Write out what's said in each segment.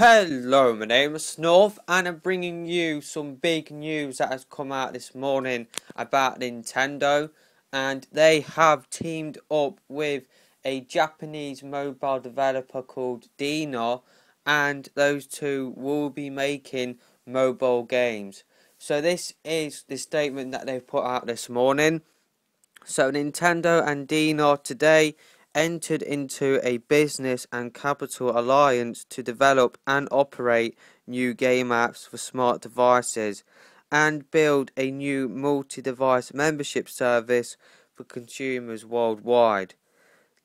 Hello, my name is North, and I'm bringing you some big news that has come out this morning about Nintendo, and they have teamed up with a Japanese mobile developer called DeNA, and those two will be making mobile games. So this is the statement that they've put out this morning. So Nintendo and DeNA today entered into a business and capital alliance to develop and operate new game apps for smart devices and build a new multi-device membership service for consumers worldwide.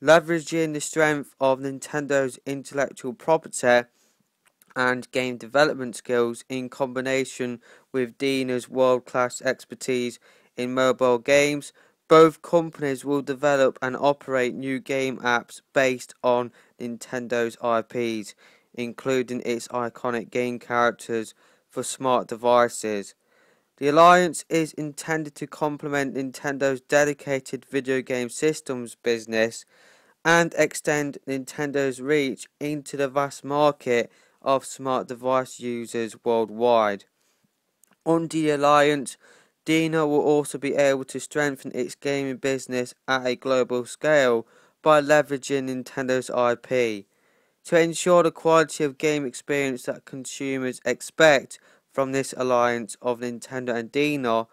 Leveraging the strength of Nintendo's intellectual property and game development skills in combination with DeNA's world-class expertise in mobile games, both companies will develop and operate new game apps based on Nintendo's IPs, including its iconic game characters for smart devices. The alliance is intended to complement Nintendo's dedicated video game systems business and extend Nintendo's reach into the vast market of smart device users worldwide. Under the alliance, DeNA will also be able to strengthen its gaming business at a global scale by leveraging Nintendo's IP. To ensure the quality of game experience that consumers expect from this alliance of Nintendo and DeNA,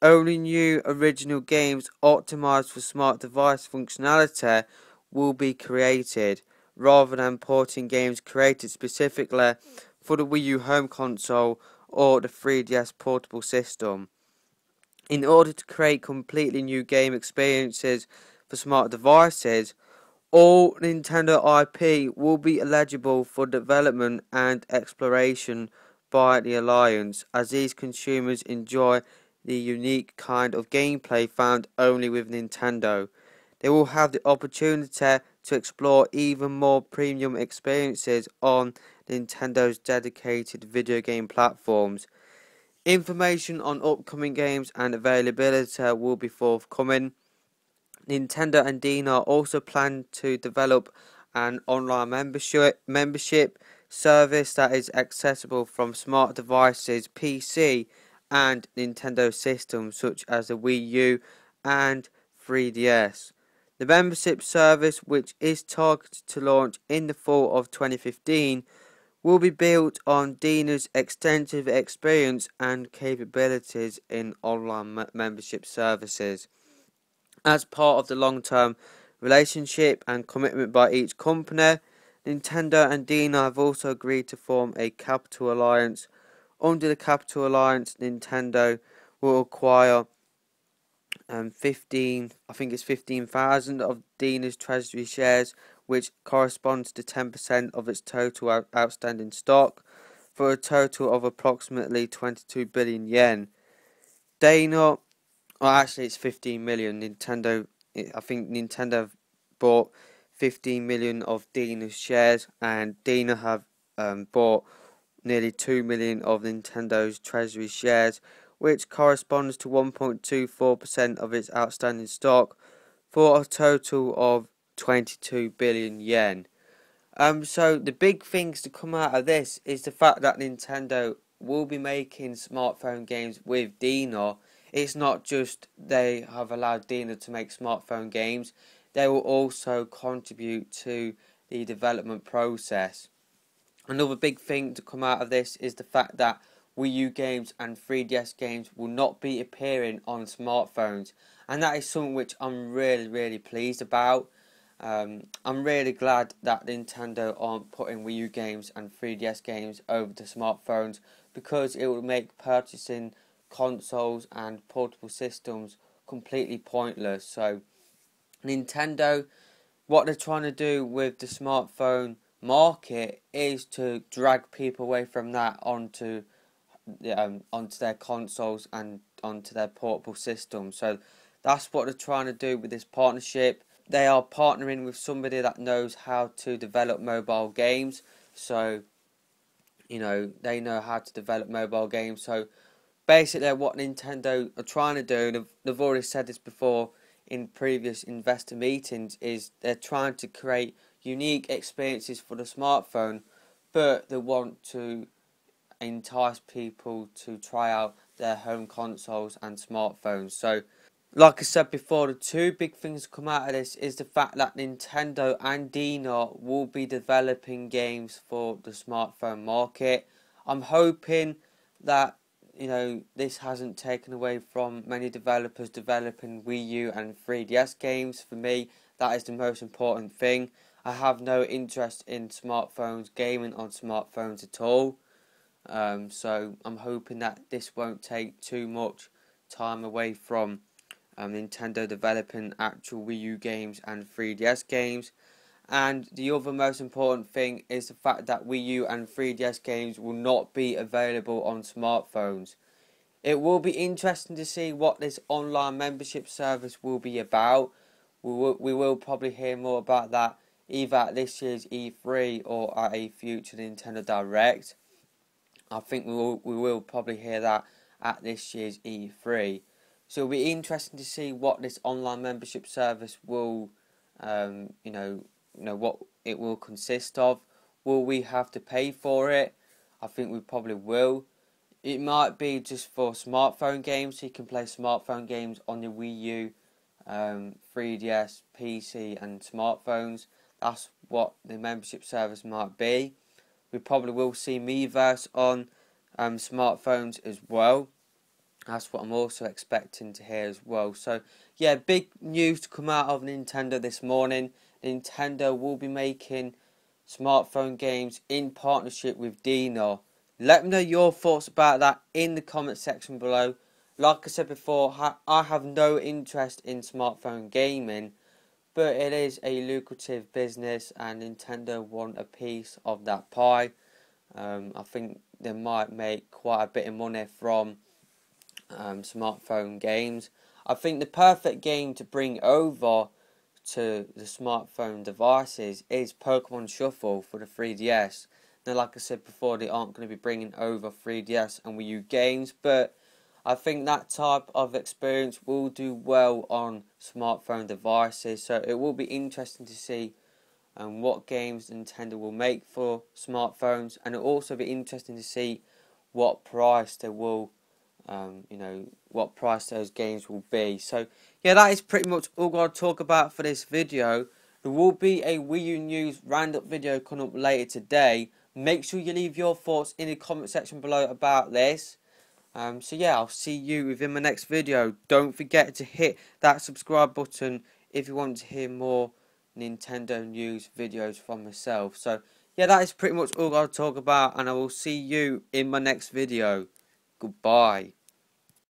only new original games optimized for smart device functionality will be created, rather than porting games created specifically for the Wii U home console or the 3DS portable system. In order to create completely new game experiences for smart devices, all Nintendo IP will be eligible for development and exploration by the Alliance, as these consumers enjoy the unique kind of gameplay found only with Nintendo. They will have the opportunity to explore even more premium experiences on Nintendo's dedicated video game platforms. Information on upcoming games and availability will be forthcoming. Nintendo and DeNA also plan to develop an online membership service that is accessible from smart devices, PC, and Nintendo systems such as the Wii U and 3DS. The membership service, which is targeted to launch in the fall of 2015, will be built on DeNA's extensive experience and capabilities in online membership services. As part of the long-term relationship and commitment by each company, Nintendo and DeNA have also agreed to form a capital alliance. Under the capital alliance, Nintendo will acquire 15,000 of DeNA's treasury shares, which corresponds to 10% of its total outstanding stock, for a total of approximately 22 billion yen. DeNA, actually it's 15 million. I think Nintendo bought 15 million of DeNA's shares, and DeNA have bought nearly 2 million of Nintendo's treasury shares, which corresponds to 1.24% of its outstanding stock, for a total of 22 billion yen. So the big things to come out of this is the fact that Nintendo will be making smartphone games with DeNA. It's not just they have allowed DeNA to make smartphone games, they will also contribute to the development process. Another big thing to come out of this is the fact that Wii U games and 3DS games will not be appearing on smartphones, and that is something which I'm really pleased about. I'm really glad that Nintendo aren't putting Wii U games and 3DS games over to smartphones, because it will make purchasing consoles and portable systems completely pointless. So Nintendo, what they're trying to do with the smartphone market is to drag people away from that onto their consoles and onto their portable systems. So that's what they're trying to do with this partnership. They are partnering with somebody that knows how to develop mobile games. So, they know how to develop mobile games. So basically what Nintendo are trying to do, they've already said this before in previous investor meetings, is they're trying to create unique experiences for the smartphone but they want to entice people to try out their home consoles and smartphones. So like I said before, the two big things to come out of this is the fact that Nintendo and DeNA will be developing games for the smartphone market. I'm hoping that, you know, this hasn't taken away from many developers developing Wii U and 3DS games. For me, that is the most important thing. I have no interest in smartphones, gaming on smartphones at all. So I'm hoping that this won't take too much time away from Nintendo developing actual Wii U games and 3DS games. And the other most important thing is the fact that Wii U and 3DS games will not be available on smartphones. It will be interesting to see what this online membership service will be about. We will probably hear more about that either at this year's E3 or at a future Nintendo Direct. I think we will probably hear that at this year's E3. So it'll be interesting to see what this online membership service will, what it will consist of. Will we have to pay for it? I think we probably will. It might be just for smartphone games, so you can play smartphone games on your Wii U, 3DS, PC and smartphones. That's what the membership service might be. We probably will see Miiverse on smartphones as well. That's what I'm also expecting to hear as well. So yeah, big news to come out of Nintendo this morning. Nintendo will be making smartphone games in partnership with DeNA. Let me know your thoughts about that in the comment section below. Like I said before, I have no interest in smartphone gaming, but it is a lucrative business and Nintendo want a piece of that pie. I think they might make quite a bit of money from smartphone games. I think the perfect game to bring over to the smartphone devices is Pokemon Shuffle for the 3DS. Now, like I said before, they aren't going to be bringing over 3DS and Wii U games, but I think that type of experience will do well on smartphone devices. So it will be interesting to see what games Nintendo will make for smartphones, and it'll also be interesting to see what price they will what price those games will be. So yeah, that is pretty much all I'll talk about for this video. There will be a Wii U news roundup video coming up later today. Make sure you leave your thoughts in the comment section below about this. So yeah, I'll see you within my next video. Don't forget to hit that subscribe button if you want to hear more Nintendo news videos from myself. So yeah, that is pretty much all I'll talk about, and I will see you in my next video. Goodbye.